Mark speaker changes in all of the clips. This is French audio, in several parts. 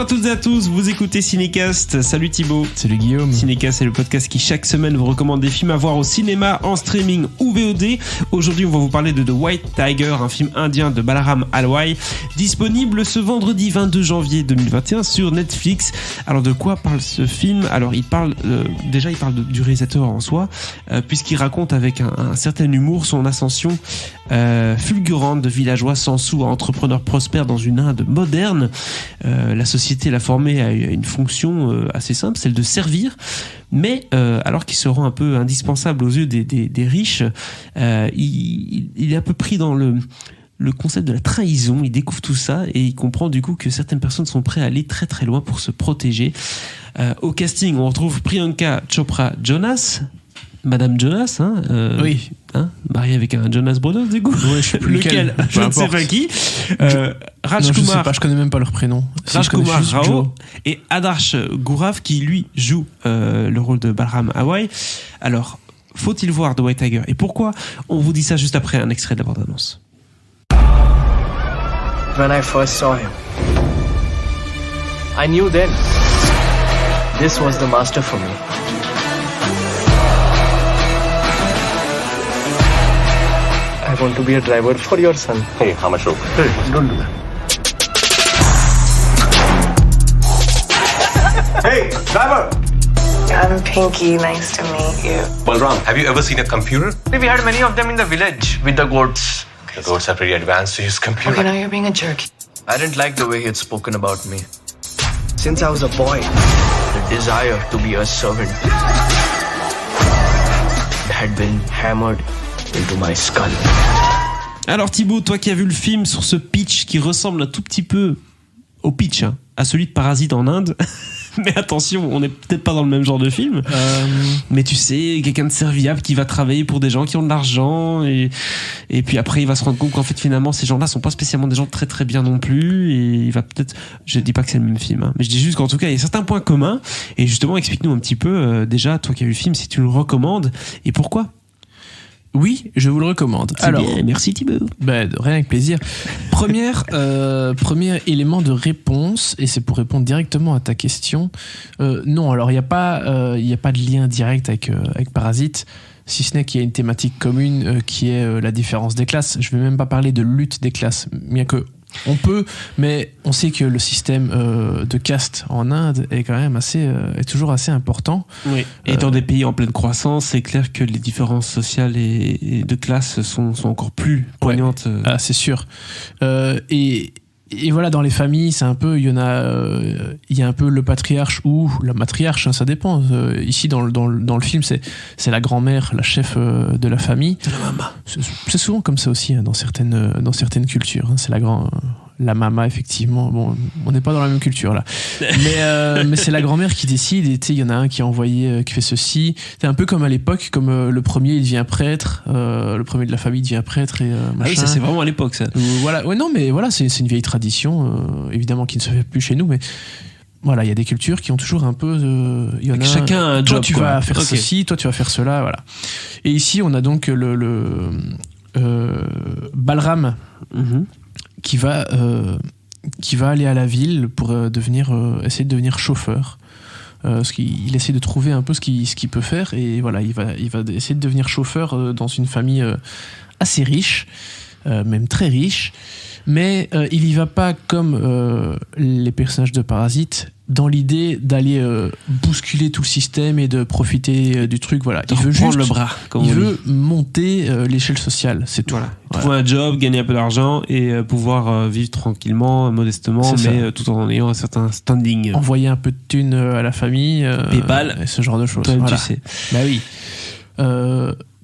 Speaker 1: à toutes et à tous, vous écoutez Cinécast. Salut Thibaut.
Speaker 2: Salut Guillaume.
Speaker 1: Cinécast, c'est le podcast qui chaque semaine vous recommande des films à voir au cinéma, en streaming ou VOD. Aujourd'hui, on va vous parler de The White Tiger, un film indien de Balaram Alwai, disponible ce vendredi 22 janvier 2021 sur Netflix. Alors de quoi parle ce film ? Alors il parle du réalisateur en soi, puisqu'il raconte avec un certain humour son ascension fulgurante de villageois sans sous à entrepreneur prospère dans une Inde moderne. La société l'a formé à une fonction assez simple, celle de servir, mais alors qu'il se rend un peu indispensable aux yeux des riches, il est un peu pris dans le concept de la trahison. Il découvre tout ça et il comprend du coup que certaines personnes sont prêtes à aller très très loin pour se protéger. Au casting, on retrouve Priyanka Chopra Jonas, Madame Jonas,
Speaker 2: oui,
Speaker 1: mariée avec un Jonas Brothers du coup.
Speaker 2: Ouais, je sais plus lequel.
Speaker 1: Je ne sais pas qui.
Speaker 2: Je connais même pas leur prénom.
Speaker 1: Rajkumar Rao et Adarsh Gourav qui lui joue le rôle de Balaram Alwai. Alors, faut-il voir The White Tiger et pourquoi ? On vous dit ça juste après un extrait de la bande-annonce.
Speaker 3: When I first saw him, I knew then this was the master for me. I want to be a driver for your son.
Speaker 4: Hey, how much rope?
Speaker 3: Hey, don't do that.
Speaker 4: Hey, driver!
Speaker 5: I'm Pinky. Nice to meet you.
Speaker 4: Balram, have you ever seen a computer?
Speaker 3: We had many of them in the village with the goats.
Speaker 4: The goats are pretty advanced to use computer.
Speaker 5: Okay, now you're being a jerk.
Speaker 3: I didn't like the way he had spoken about me. Since I was a boy, the desire to be a servant had been hammered into my skull.
Speaker 1: Alors Thibaut, toi qui as vu le film sur ce pitch qui ressemble un tout petit peu au pitch, à celui de Parasite en Inde. Mais attention, on n'est peut-être pas dans le même genre de film. Mais tu sais, quelqu'un de serviable qui va travailler pour des gens qui ont de l'argent et puis après il va se rendre compte qu'en fait finalement ces gens-là sont pas spécialement des gens très très bien non plus et il va peut-être, je dis pas que c'est le même film, mais je dis juste qu'en tout cas il y a certains points communs et justement explique-nous un petit peu déjà toi qui as vu le film si tu le recommandes et pourquoi.
Speaker 2: Oui, je vous le recommande.
Speaker 1: C'est alors, bien, merci Thibaut.
Speaker 2: De rien, avec plaisir. Premier élément de réponse, et c'est pour répondre directement à ta question. Non, alors il n'y a pas de lien direct avec Parasite, si ce n'est qu'il y a une thématique commune qui est la différence des classes. Je ne vais même pas parler de lutte des classes, bien que on peut, mais on sait que le système de caste en Inde est quand même est toujours assez important. Oui.
Speaker 1: Et dans des pays en pleine croissance, c'est clair que les différences sociales et de classe sont encore plus poignantes.
Speaker 2: Ouais. Ah, c'est sûr. Et voilà, dans les familles, c'est un peu, il y a un peu le patriarche ou la matriarche, ça dépend. Ici, dans le film, c'est la grand-mère, la chef de la famille.
Speaker 1: C'est la maman.
Speaker 2: C'est souvent comme ça aussi, dans certaines cultures. C'est la mama, effectivement. Bon, on n'est pas dans la même culture, là. Mais c'est la grand-mère qui décide, et tu sais, il y en a un qui a envoyé, qui fait ceci. C'est un peu comme à l'époque, comme le premier, il devient prêtre, le premier de la famille devient prêtre, et machin.
Speaker 1: Ah oui, ça, c'est vraiment à l'époque, ça.
Speaker 2: Voilà. Ouais, non, mais voilà, c'est une vieille tradition, évidemment, qui ne se fait plus chez nous, mais voilà, il y a des cultures qui ont toujours un peu, il y en a
Speaker 1: chacun a un
Speaker 2: toi
Speaker 1: job,
Speaker 2: tu vas faire ceci, toi tu vas faire cela, voilà. Et ici on a donc le Balram qui va aller à la ville pour essayer de devenir chauffeur. Parce qu'il essaie de trouver un peu ce qu'il peut faire, et voilà, il va essayer de devenir chauffeur dans une famille assez riche, même très riche. Mais il y va pas comme les personnages de Parasite, dans l'idée d'aller bousculer tout le système et de profiter du truc. Voilà,
Speaker 1: il veut juste le bras.
Speaker 2: Il veut monter l'échelle sociale, c'est tout.
Speaker 1: Voilà. Trouver un job, gagner un peu d'argent et pouvoir vivre tranquillement, modestement, mais tout en ayant un certain standing.
Speaker 2: Envoyer un peu de thunes à la famille,
Speaker 1: PayPal,
Speaker 2: et ce genre de choses.
Speaker 1: Toi,
Speaker 2: voilà.
Speaker 1: tu sais.
Speaker 2: Bah oui.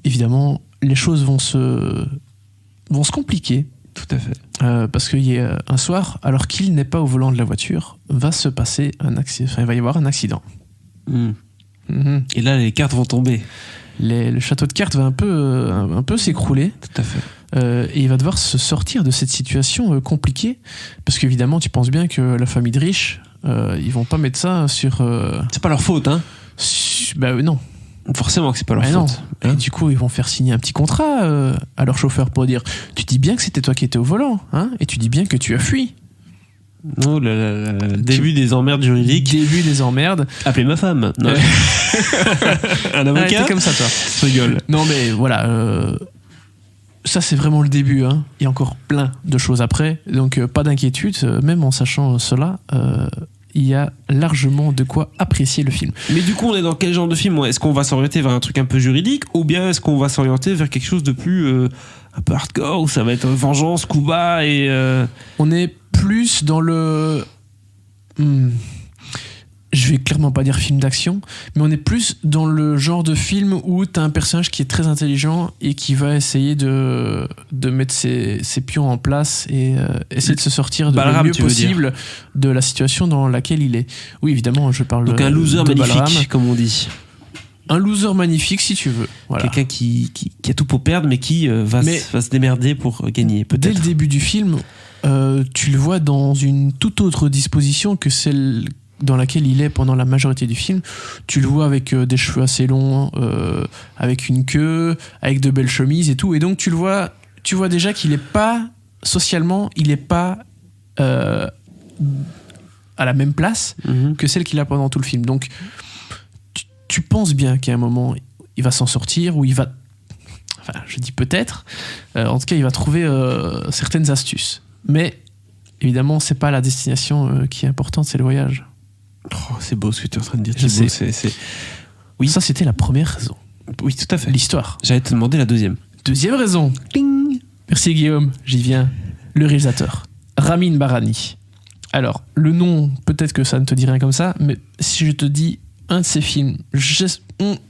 Speaker 2: Évidemment, les choses vont se compliquer.
Speaker 1: Tout à fait.
Speaker 2: Parce qu'il y a un soir, alors qu'il n'est pas au volant de la voiture, va se passer un accident. Enfin, il va y avoir un accident.
Speaker 1: Et là, les cartes vont tomber.
Speaker 2: Le château de cartes va un peu s'écrouler.
Speaker 1: Tout à fait.
Speaker 2: Et il va devoir se sortir de cette situation compliquée. Parce qu'évidemment, tu penses bien que la famille de riches, ils vont pas mettre ça sur...
Speaker 1: C'est pas leur faute, hein ?
Speaker 2: Non.
Speaker 1: Forcément que c'est pas leur faute.
Speaker 2: Et du coup, ils vont faire signer un petit contrat à leur chauffeur pour dire: tu dis bien que c'était toi qui étais au volant, hein, et tu dis bien que tu as fui.
Speaker 1: Oh là là là là. Début des emmerdes juridiques.
Speaker 2: Début des emmerdes.
Speaker 1: Appelez ma femme. Non. Un
Speaker 2: Ah,
Speaker 1: avocat.
Speaker 2: t'es comme ça, toi.
Speaker 1: Je rigole.
Speaker 2: Non, mais voilà. Ça, c'est vraiment le début. Hein. Il y a encore plein de choses après. Donc, pas d'inquiétude. Même en sachant cela, il y a largement de quoi apprécier le film.
Speaker 1: Mais du coup, on est dans quel genre de film? Est-ce qu'on va s'orienter vers un truc un peu juridique ou bien est-ce qu'on va s'orienter vers quelque chose de plus un peu hardcore où ça va être vengeance, coup bas et
Speaker 2: On est plus dans le... Je vais clairement pas dire film d'action, mais on est plus dans le genre de film où t'as un personnage qui est très intelligent et qui va essayer de mettre ses pions en place et essayer de se sortir
Speaker 1: Balaram,
Speaker 2: le mieux
Speaker 1: tu veux
Speaker 2: possible de la situation dans laquelle il est. Oui, évidemment, je parle
Speaker 1: donc un loser
Speaker 2: de
Speaker 1: magnifique,
Speaker 2: Balaram.
Speaker 1: comme on dit.
Speaker 2: Un loser magnifique, si tu veux. Voilà.
Speaker 1: Quelqu'un qui a tout pour perdre, mais qui va se démerder pour gagner,
Speaker 2: Dès
Speaker 1: peut-être.
Speaker 2: le début du film, tu le vois dans une toute autre disposition que celle dans laquelle il est pendant la majorité du film. Tu le vois avec des cheveux assez longs, avec une queue, avec de belles chemises et tout. Et donc tu vois déjà qu'il est pas socialement, il est pas à la même place que celle qu'il a pendant tout le film. Donc tu penses bien qu'à un moment il va s'en sortir ou il va, enfin je dis peut-être, en tout cas il va trouver certaines astuces. Mais évidemment c'est pas la destination qui est importante, c'est le voyage.
Speaker 1: Oh, c'est beau ce que tu es en train de dire.
Speaker 2: Je
Speaker 1: Thibaut,
Speaker 2: sais. Oui, ça c'était la première raison.
Speaker 1: Oui, tout à fait.
Speaker 2: L'histoire.
Speaker 1: J'allais te demander la deuxième.
Speaker 2: Deuxième raison. Ding. Merci Guillaume, j'y viens. Le réalisateur, Ramin Barani. Alors, le nom, peut-être que ça ne te dit rien comme ça, mais si je te dis un de ses films,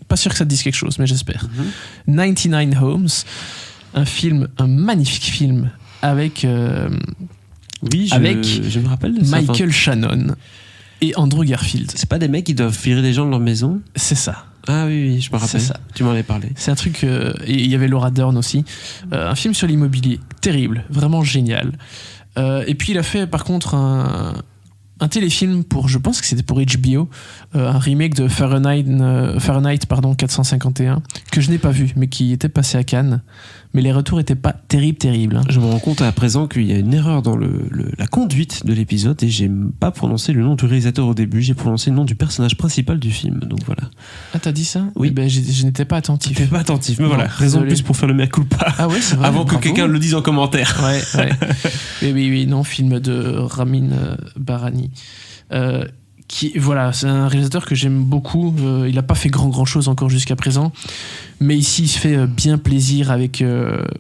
Speaker 2: pas sûr que ça te dise quelque chose, mais j'espère. 99 Homes, un magnifique film avec,
Speaker 1: Oui, je me rappelle de ça.
Speaker 2: Michael Shannon et Andrew Garfield.
Speaker 1: C'est pas des mecs qui doivent virer des gens de leur maison?
Speaker 2: C'est ça.
Speaker 1: Ah oui, je me rappelle.
Speaker 2: C'est ça.
Speaker 1: Tu m'en avais parlé.
Speaker 2: C'est un truc... et il y avait Laura Dern aussi. Un film sur l'immobilier. Terrible. Vraiment génial. Et puis il a fait par contre un téléfilm pour... Je pense que c'était pour HBO. Un remake de Fahrenheit 451 que je n'ai pas vu, mais qui était passé à Cannes. Mais les retours étaient pas terribles. Hein.
Speaker 1: Je me rends compte à présent qu'il y a une erreur dans la conduite de l'épisode et j'ai pas prononcé le nom du réalisateur au début, j'ai prononcé le nom du personnage principal du film. Donc voilà.
Speaker 2: Ah, t'as dit ça?
Speaker 1: Oui.
Speaker 2: Eh ben, je n'étais pas attentif.
Speaker 1: T'es pas attentif, mais
Speaker 2: Non,
Speaker 1: voilà. Raison de
Speaker 2: désolé.
Speaker 1: plus pour faire le mea culpa.
Speaker 2: Ah ouais, c'est vrai.
Speaker 1: Avant que
Speaker 2: bravo.
Speaker 1: quelqu'un le dise en commentaire.
Speaker 2: Ouais. Oui, non, film de Ramin Barani. Voilà, c'est un réalisateur que j'aime beaucoup. Il n'a pas fait grand chose encore jusqu'à présent, mais ici il se fait bien plaisir avec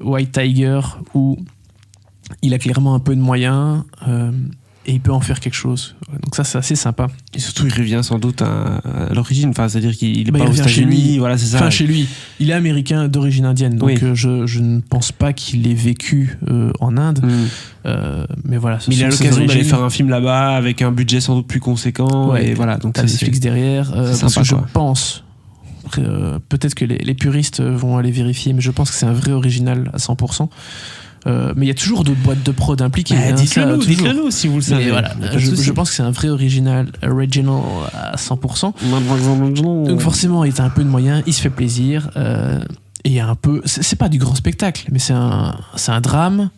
Speaker 2: White Tiger, où il a clairement un peu de moyens et il peut en faire quelque chose. Donc ça, c'est assez sympa.
Speaker 1: Et surtout, il revient sans doute à l'origine. Enfin, c'est-à-dire qu'il est
Speaker 2: Bah,
Speaker 1: pas
Speaker 2: il
Speaker 1: aux
Speaker 2: revient chez
Speaker 1: États-Unis.
Speaker 2: lui.
Speaker 1: Voilà, c'est ça.
Speaker 2: Enfin, chez lui, il est américain d'origine indienne, donc
Speaker 1: Oui.
Speaker 2: je ne pense pas qu'il ait vécu en Inde. Mais voilà.
Speaker 1: Mais il a
Speaker 2: ce sont ses
Speaker 1: l'occasion d'aller
Speaker 2: origines.
Speaker 1: faire un film là-bas avec un budget sans doute plus conséquent.
Speaker 2: Ouais,
Speaker 1: et voilà, donc
Speaker 2: t'as
Speaker 1: ça,
Speaker 2: Netflix derrière.
Speaker 1: c'est
Speaker 2: Parce
Speaker 1: sympa,
Speaker 2: que je
Speaker 1: quoi.
Speaker 2: pense, après, peut-être que les puristes vont aller vérifier, mais je pense que c'est un vrai original à 100%. Mais il y a toujours d'autres boîtes de prod impliquées.
Speaker 1: Bah,
Speaker 2: hein, ça,
Speaker 1: dites-le
Speaker 2: toujours.
Speaker 1: nous si vous le savez.
Speaker 2: Mais voilà,
Speaker 1: Pas de
Speaker 2: je
Speaker 1: souci.
Speaker 2: pense que c'est un vrai original à 100%. Donc forcément, il a un peu de moyens, il se fait plaisir. Et il y a un peu... C'est pas du grand spectacle, mais c'est un drame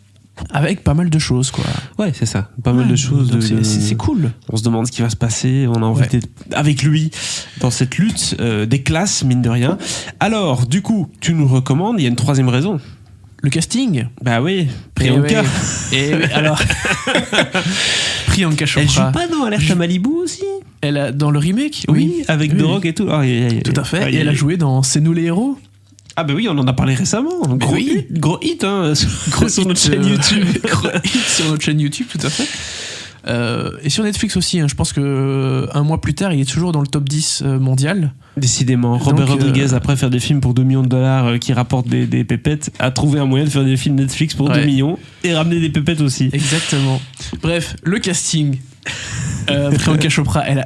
Speaker 2: avec pas mal de choses, quoi.
Speaker 1: Ouais, c'est ça. Pas mal de choses.
Speaker 2: Donc c'est cool.
Speaker 1: On se demande ce qui va se passer. On a envie
Speaker 2: Ouais.
Speaker 1: d'être avec lui dans cette lutte des classes, mine de rien. Alors, du coup, tu nous recommandes. Il y a une troisième raison.
Speaker 2: Le casting.
Speaker 1: Bah oui, Priyanka.
Speaker 2: Et oui, alors... Priyanka Chopra.
Speaker 1: Elle joue pas dans Alerte à Malibu aussi?
Speaker 2: Elle a, dans le remake,
Speaker 1: Oui, avec
Speaker 2: Oui.
Speaker 1: The Rock et tout. Ah,
Speaker 2: Tout à fait.
Speaker 1: Aïe,
Speaker 2: Et elle a
Speaker 1: aïe.
Speaker 2: joué dans C'est nous les héros.
Speaker 1: Ah bah oui, on en a parlé récemment. Gros
Speaker 2: oui.
Speaker 1: hit, gros hit hein, sur notre
Speaker 2: hit,
Speaker 1: chaîne YouTube.
Speaker 2: gros hit sur notre chaîne YouTube, tout à fait. Et sur Netflix aussi, hein, je pense que un mois plus tard, il est toujours dans le top 10 mondial.
Speaker 1: Décidément, Robert
Speaker 2: Donc,
Speaker 1: Rodriguez, après faire des films pour 2 millions de dollars qui rapportent des pépettes, a trouvé un moyen de faire des films Netflix pour 2
Speaker 2: Ouais.
Speaker 1: millions et ramener des pépettes aussi.
Speaker 2: Exactement. Bref, le casting. Priyanka Chopra, elle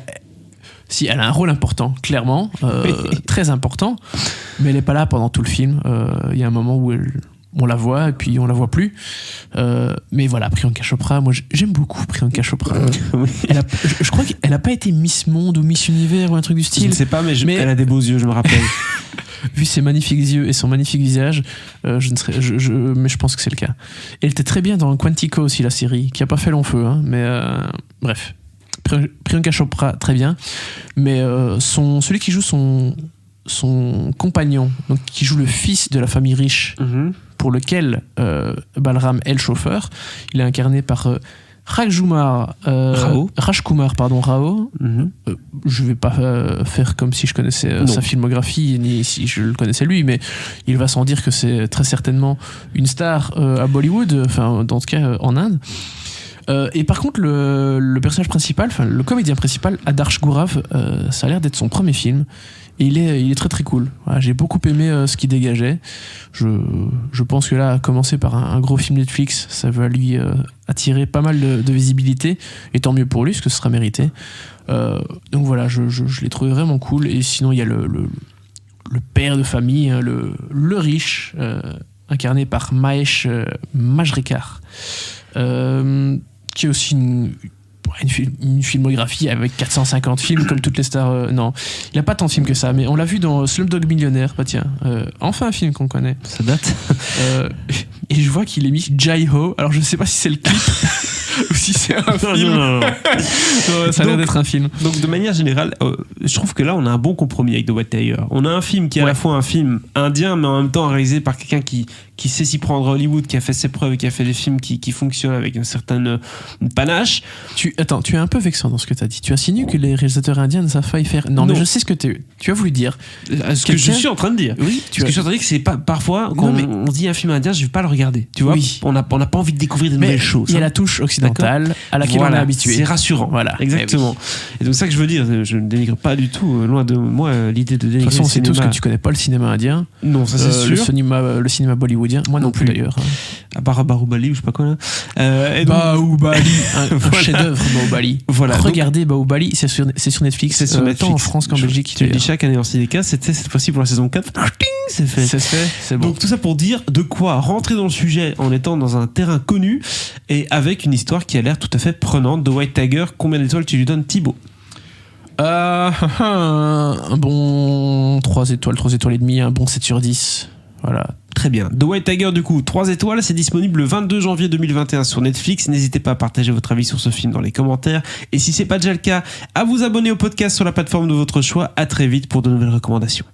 Speaker 2: a un rôle important, clairement, très important, mais elle n'est pas là pendant tout le film. Il y a un moment où on la voit et puis on la voit plus. Mais voilà, Priyanka Chopra, moi j'aime beaucoup Priyanka Chopra.
Speaker 1: Oui.
Speaker 2: Je crois qu'elle a pas été Miss Monde ou Miss Univers ou un truc du
Speaker 1: Je
Speaker 2: style.
Speaker 1: ne sais pas, mais,
Speaker 2: Mais-
Speaker 1: elle a des beaux yeux, je me rappelle.
Speaker 2: Vu ses magnifiques yeux et son magnifique visage, mais je pense que c'est le cas. Et elle était très bien dans Quantico aussi, la série, qui a pas fait long feu, hein, mais bref. Priyanka Chopra, très bien. Mais celui qui joue son compagnon, donc qui joue le fils de la famille riche, pour lequel Balaram est le chauffeur, il est incarné par Rajkumar Rao. Je vais pas faire comme si je connaissais sa filmographie ni si je le connaissais lui, mais il va sans dire que c'est très certainement une star à Bollywood, enfin dans ce cas en Inde. Et par contre le personnage principal, enfin le comédien principal, Adarsh Gourav, ça a l'air d'être son premier film. Et il est très très cool. Voilà, j'ai beaucoup aimé ce qu'il dégageait. Je pense que là, commencer par un gros film Netflix, ça va lui attirer pas mal de visibilité. Et tant mieux pour lui, parce que ce sera mérité. Donc voilà, je l'ai trouvé vraiment cool. Et sinon, il y a le père de famille, hein, le riche, incarné par Mahesh Majrekar, qui est aussi une filmographie avec 450 films comme toutes les stars. Non, il a pas tant de films que ça, mais on l'a vu dans Slumdog Millionnaire. Bah tiens, enfin un film qu'on connaît.
Speaker 1: Ça date.
Speaker 2: Et je vois qu'il est mis Jai Ho. Alors je sais pas si c'est le clip ou si c'est un film.
Speaker 1: Non.
Speaker 2: Non, ça a l'air d'être un film.
Speaker 1: Donc de manière générale, je trouve que là on a un bon compromis avec The White Tiger. On a un film qui est à la fois un film indien, mais en même temps réalisé par quelqu'un qui sait s'y prendre à Hollywood, qui a fait ses preuves, qui a fait des films qui fonctionnent avec une certaine panache.
Speaker 2: Tu es un peu vexant dans ce que tu as dit. Tu insinues que les réalisateurs indiens ne savent pas y faire. Non, mais je sais ce que tu as voulu dire.
Speaker 1: Ce que je suis en train de dire.
Speaker 2: Oui,
Speaker 1: Ce que je suis en train de dire, c'est pas parfois quand on dit un film indien, je vais pas le regarder. Tu vois,
Speaker 2: oui.
Speaker 1: on n'a pas envie de découvrir de nouvelles choses.
Speaker 2: Il y a la touche occidentale à laquelle on est habitué.
Speaker 1: C'est rassurant.
Speaker 2: Voilà,
Speaker 1: exactement.
Speaker 2: Oui.
Speaker 1: Et donc ça que je veux dire, je ne dénigre pas du tout, loin de moi l'idée de dénigrer.
Speaker 2: De toute façon, on sait
Speaker 1: le
Speaker 2: tous
Speaker 1: cinéma.
Speaker 2: que tu connais pas le cinéma indien.
Speaker 1: Non, ça c'est sûr.
Speaker 2: Le cinéma bollywoodien, moi non plus d'ailleurs.
Speaker 1: À part Bahubali ou je sais pas quoi là. Et donc,
Speaker 2: Bahubali, un
Speaker 1: Voilà.
Speaker 2: chef-d'œuvre Bahubali.
Speaker 1: Voilà.
Speaker 2: Regardez Bahubali, c'est sur Netflix.
Speaker 1: C'est sur Netflix.
Speaker 2: Tant en France qu'en Belgique.
Speaker 1: Tu le dis chaque année en cinéca, c'était cette fois-ci pour la saison 4. C'est fait.
Speaker 2: C'est bon.
Speaker 1: Donc tout ça pour dire de quoi rentrer dans le sujet en étant dans un terrain connu et avec une histoire qui a l'air tout à fait prenante. The White Tiger, combien d'étoiles tu lui donnes, Thibaut?
Speaker 2: Un bon 3 étoiles et demi, un bon 7 sur 10. Voilà.
Speaker 1: Très bien. The White Tiger, du coup, 3 étoiles, c'est disponible le 22 janvier 2021 sur Netflix. N'hésitez pas à partager votre avis sur ce film dans les commentaires. Et si c'est pas déjà le cas, à vous abonner au podcast sur la plateforme de votre choix. À très vite pour de nouvelles recommandations.